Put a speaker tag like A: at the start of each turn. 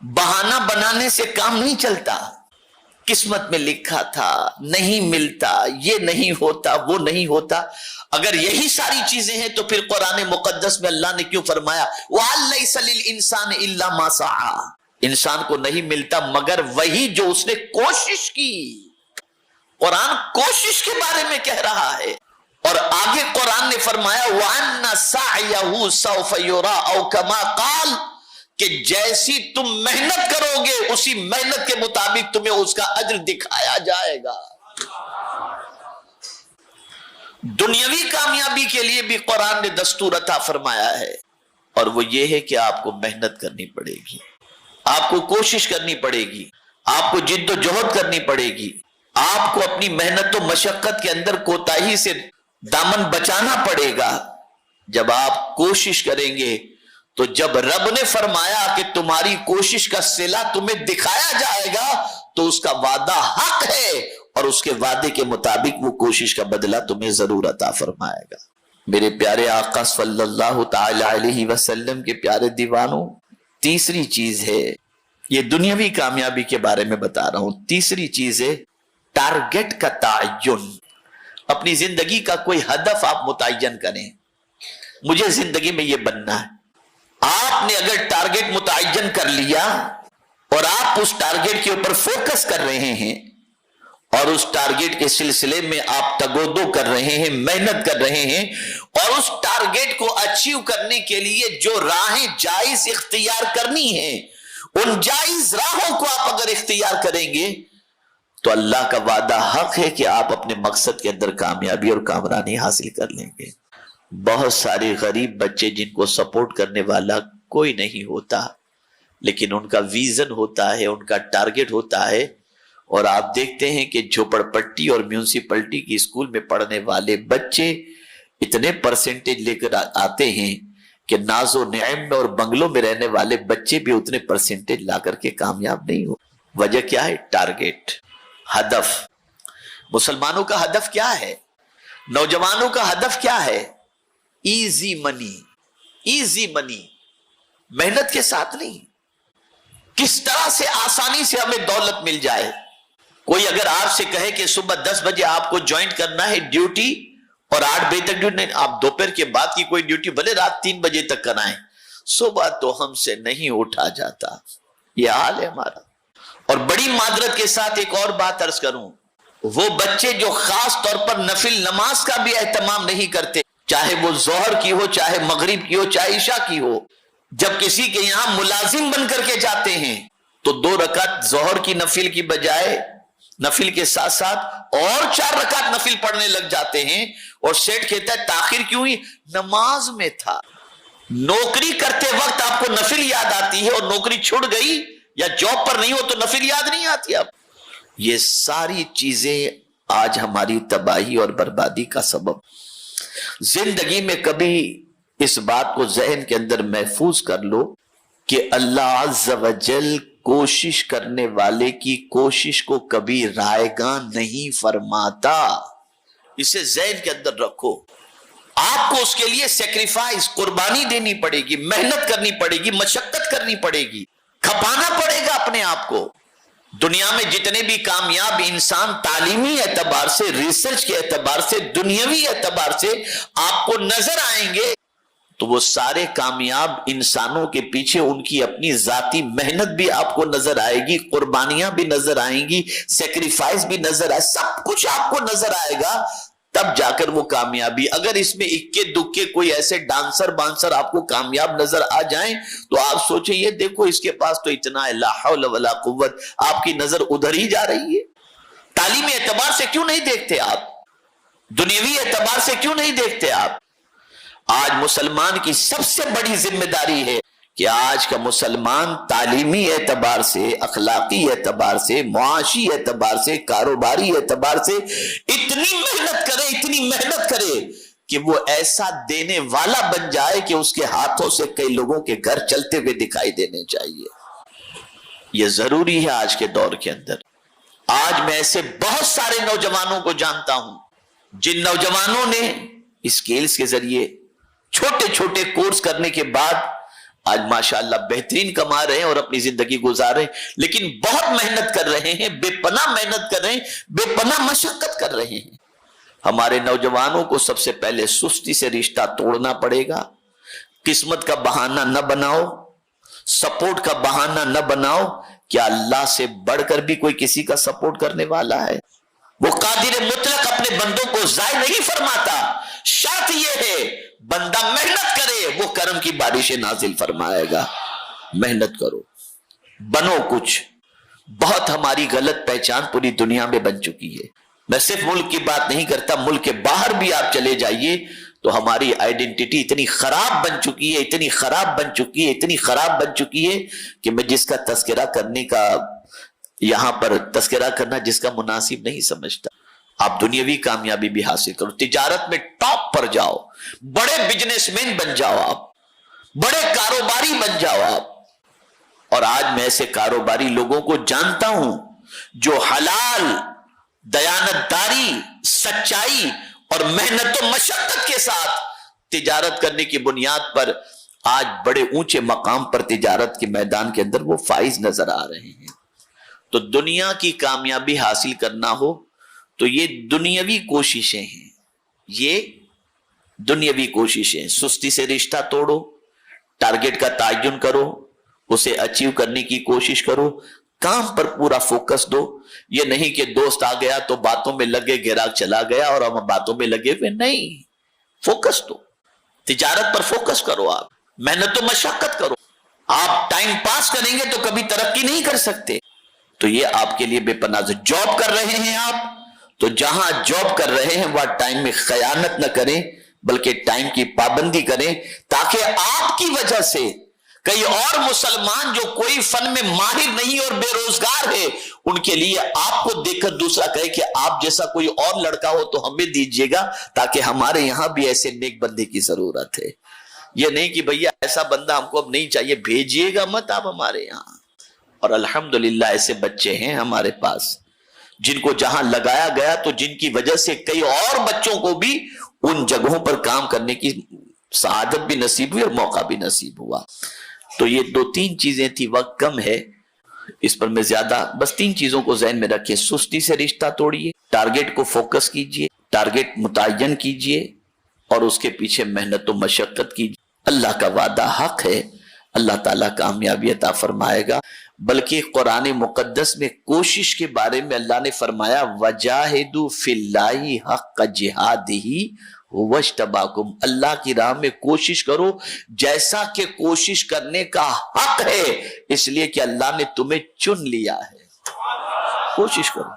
A: बहाना बनाने से काम नहीं चलता। किस्मत में लिखा था, नहीं मिलता, ये नहीं होता, वो नहीं होता। अगर यही सारी चीजें हैं तो फिर कुरान मुकद्दस में अल्लाह ने क्यों फरमाया वलैसा लिल इंसान इल्ला मा सआ, इंसान को नहीं मिलता मगर वही जो उसने कोशिश की। कुरान कोशिश के बारे में कह रहा है। और आगे कुरान ने फरमाया वअन्ना सअयहु सौफ युरा औ कमा काल, कि जैसी तुम मेहनत करोगे उसी मेहनत के मुताबिक तुम्हें उसका अज्र दिखाया जाएगा। दुनियावी कामयाबी के लिए भी कुरान ने दस्तूर अता फरमाया है, और वो ये है कि आपको मेहनत करनी पड़ेगी, आपको कोशिश करनी पड़ेगी, आपको जिद्दोजहद करनी पड़ेगी, आपको अपनी मेहनत और मशक्कत के अंदर कोताही से दामन बचाना पड़ेगा। जब आप कोशिश करेंगे तो जब रब ने फरमाया कि तुम्हारी कोशिश का सिला तुम्हें दिखाया जाएगा तो उसका वादा हक है, और उसके वादे के मुताबिक वो कोशिश का बदला तुम्हें जरूर अता फरमाएगा। मेरे प्यारे आका सल्लल्लाहु ताला अलैहि वसल्लम के प्यारे दीवानों, तीसरी चीज है, ये दुनियावी कामयाबी के बारे में बता रहा हूं, तीसरी चीज है टारगेट का तयन। अपनी जिंदगी का कोई हदफ आप मुतय्यन करें, मुझे जिंदगी में ये बनना है। आपने अगर टारगेट मुतय्यन कर लिया और आप उस टारगेट के ऊपर फोकस कर रहे हैं और उस टारगेट के सिलसिले में आप तगोदो कर रहे हैं, मेहनत कर रहे हैं, और उस टारगेट को अचीव करने के लिए जो राहें जायज इख्तियार करनी है, उन जायज राहों को आप अगर इख्तियार करेंगे तो अल्लाह का वादा हक है कि आप अपने मकसद के अंदर कामयाबी और कामरानी हासिल कर लेंगे। बहुत सारे गरीब बच्चे जिनको सपोर्ट करने वाला कोई नहीं होता, लेकिन उनका विजन होता है, उनका टारगेट होता है, और आप देखते हैं कि झोपड़पट्टी और म्यूनिसिपैलिटी की स्कूल में पढ़ने वाले बच्चे इतने परसेंटेज लेकर आते हैं कि नाजो नेम में और बंगलों में रहने वाले बच्चे भी उतने परसेंटेज ला करके कामयाब नहीं हो। वजह क्या है? टारगेट, हदफ। मुसलमानों का हदफ क्या है? नौजवानों का हदफ क्या है? इजी मनी, इजी मनी, मेहनत के साथ नहीं। किस तरह से आसानी से हमें दौलत मिल जाए। कोई अगर आपसे कहे कि सुबह 10 बजे आपको ज्वाइन करना है ड्यूटी और 8 बजे तक ड्यूटी, नहीं, आप दोपहर के बाद की कोई ड्यूटी भले रात 3 बजे तक कराएं, सुबह तो हमसे नहीं उठा जाता। यह हाल है हमारा। और बड़ी मादरत के साथ एक और बात अर्ज करूं, वो बच्चे जो खास तौर पर नफिल नमाज का भी एहतमाम नहीं करते, चाहे वो जोहर की हो, चाहे मगरिब की हो, चाहे ईशा की हो, जब किसी के यहां मुलाजिम बन करके जाते हैं तो 2 रकात जोहर की नफिल की बजाय नफिल के साथ साथ और 4 रकात नफिल पढ़ने लग जाते हैं। और सेठ कहता है ताखिर क्यों हुई? नमाज में था। नौकरी करते वक्त आपको नफिल याद आती है, और नौकरी छूट गई या जॉब पर नहीं हो तो नफिल याद नहीं आती। अब ये सारी चीजें आज हमारी तबाही और बर्बादी का सबब। जिंदगी में कभी इस बात को जहन के अंदर महफूज कर लो कि अल्लाह अज़्ज़ व जल कोशिश करने वाले की कोशिश को कभी रायगां नहीं फरमाता। इसे जहन के अंदर रखो। आपको उसके लिए सेक्रीफाइस, कुर्बानी देनी पड़ेगी, मेहनत करनी पड़ेगी, मशक्कत करनी पड़ेगी, खपाना पड़ेगा अपने आप को। दुनिया में जितने भी कामयाब इंसान तालीमी एतबार से, रिसर्च के एतबार से, दुनियावी एतबार से आपको नजर आएंगे तो वो सारे कामयाब इंसानों के पीछे उनकी अपनी जाती मेहनत भी आपको नजर आएगी, कुर्बानियां भी नजर आएंगी, सेक्रीफाइस भी नजर आए, सब कुछ आपको नजर आएगा। तब जाकर वो कामयाबी। अगर इसमें इक्के दुक्के कोई ऐसे डांसर बांसर आपको कामयाब नजर आ जाएं तो आप सोचें ये देखो इसके पास तो इतना है, ला हौल वला कुव्वत, आपकी नजर उधर ही जा रही है। तालीमी एतबार से क्यों नहीं देखते आप? दुनियावी एतबार से क्यों नहीं देखते आप? आज मुसलमान की सबसे बड़ी जिम्मेदारी है कि आज का मुसलमान तालीमी एतबार से, अखलाकी एतबार से, मुआशी एतबार से, कारोबारी एतबार से इतनी मेहनत करे, इतनी मेहनत करे कि वो ऐसा देने वाला बन जाए कि उसके हाथों से कई लोगों के घर चलते हुए दिखाई देने चाहिए। यह जरूरी है आज के दौर के अंदर। आज मैं ऐसे बहुत सारे नौजवानों को जानता हूं जिन नौजवानों ने स्किल्स के जरिए छोटे छोटे कोर्स करने के बाद آج ماشاءاللہ بہترین کما رہے ہیں اور اپنی زندگی گزار رہے ہیں، لیکن بہت محنت کر رہے ہیں، بے پناہ محنت کر رہے ہیں، بے پناہ مشقت کر رہے ہیں۔ ہمارے نوجوانوں کو سب سے پہلے سستی سے رشتہ توڑنا پڑے گا، قسمت کا بہانہ نہ بناؤ، سپورٹ کا بہانہ نہ بناؤ۔ کیا اللہ سے بڑھ کر بھی کوئی کسی کا سپورٹ کرنے والا ہے؟ وہ قادر مطلق اپنے بندوں کو ضائع نہیں فرماتا، شرط یہ ہے بندہ محنت کرے، وہ کرم کی بارشیں نازل فرمائے گا۔ محنت کرو، بنو کچھ۔ بہت ہماری غلط پہچان پوری دنیا میں بن چکی ہے۔ میں صرف ملک کی بات نہیں کرتا، ملک کے باہر بھی آپ چلے جائیے تو ہماری آئیڈینٹی اتنی خراب بن چکی ہے، اتنی خراب بن چکی ہے، اتنی خراب بن چکی ہے کہ میں جس کا تذکرہ کرنے کا یہاں پر تذکرہ کرنا جس کا مناسب نہیں سمجھتا۔ آپ دنیاوی کامیابی بھی حاصل کرو، تجارت میں ٹاپ پر جاؤ، بڑے بزنس مین بن جاؤ، آپ بڑے کاروباری بن جاؤ آپ۔ اور آج میں ایسے کاروباری لوگوں کو جانتا ہوں جو حلال، دیانتداری، سچائی اور محنت و مشقت کے ساتھ تجارت کرنے کی بنیاد پر آج بڑے اونچے مقام پر تجارت کے میدان کے اندر وہ فائز نظر آ رہے ہیں۔ تو دنیا کی کامیابی حاصل کرنا ہو تو یہ دنیاوی کوششیں ہیں، یہ دنیاوی کوششیں۔ سستی سے رشتہ توڑو، ٹارگٹ کا تعین کرو، اسے اچیو کرنے کی کوشش کرو، کام پر پورا فوکس دو۔ یہ نہیں کہ دوست آ گیا تو باتوں میں لگے، گراہک چلا گیا اور ہم باتوں میں لگے ہوئے، نہیں، فوکس دو، تجارت پر فوکس کرو، آپ محنت و مشقت کرو۔ آپ ٹائم پاس کریں گے تو کبھی ترقی نہیں کر سکتے۔ تو یہ آپ کے لیے بے پناہ سے جاب کر رہے ہیں آپ، تو جہاں جاب کر رہے ہیں وہاں ٹائم میں خیانت نہ کریں بلکہ ٹائم کی پابندی کریں، تاکہ آپ کی وجہ سے کئی اور مسلمان جو کوئی فن میں ماہر نہیں اور بے روزگار ہے، ان کے لیے آپ کو دیکھ کر دوسرا کہے کہ آپ جیسا کوئی اور لڑکا ہو تو ہمیں دیجیے گا، تاکہ ہمارے یہاں بھی ایسے نیک بندے کی ضرورت ہے۔ یہ نہیں کہ بھئیہ ایسا بندہ ہم کو اب نہیں چاہیے، بھیجیے گا مت آپ ہمارے یہاں۔ اور الحمدللہ ایسے بچے ہیں ہمارے پاس جن کو جہاں لگایا گیا تو جن کی وجہ سے کئی اور بچوں کو بھی ان جگہوں پر کام کرنے کی سعادت بھی نصیب ہوئی اور موقع بھی نصیب ہوا۔ تو یہ 2-3 چیزیں تھی، وقت کم ہے اس پر میں زیادہ، بس 3 چیزوں کو ذہن میں رکھیں۔ سستی سے رشتہ توڑیے، ٹارگٹ کو فوکس کیجئے، ٹارگٹ متعین کیجئے اور اس کے پیچھے محنت و مشقت کیجئے۔ اللہ کا وعدہ حق ہے، اللہ تعالیٰ کامیابی عطا فرمائے گا۔ بلکہ قرآن مقدس میں کوشش کے بارے میں اللہ نے فرمایا وَجَاهِدُوا فِي اللَّهِ حَقَّ جِهَادِهِ هُوَ اجْتَبَاكُمْ، اللہ کی راہ میں کوشش کرو جیسا کہ کوشش کرنے کا حق ہے، اس لیے کہ اللہ نے تمہیں چن لیا ہے۔ کوشش کرو۔